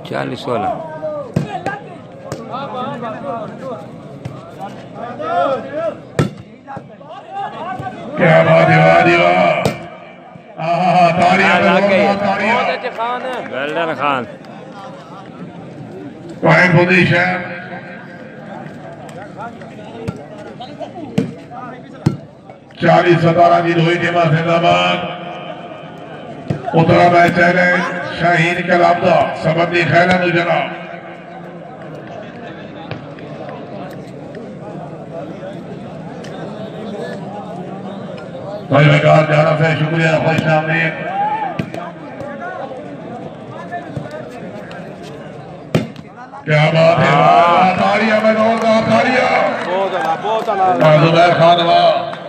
चालीस 16 क्या बात है, वाह दीवा। तालियां वेल्डन खान पॉइंट पोजीशन। चालीस 17 की दोई टीम जिंदाबाद। उतरा मैच चैलेंज शाहीन कलामदा सबंधी खैला नुजना। भाई वकार जाना से शुक्रिया, खुश आमदीद। क्या बात है, तालियां में जोरदार तालियां। बहुत अला जुबैर खान वाह।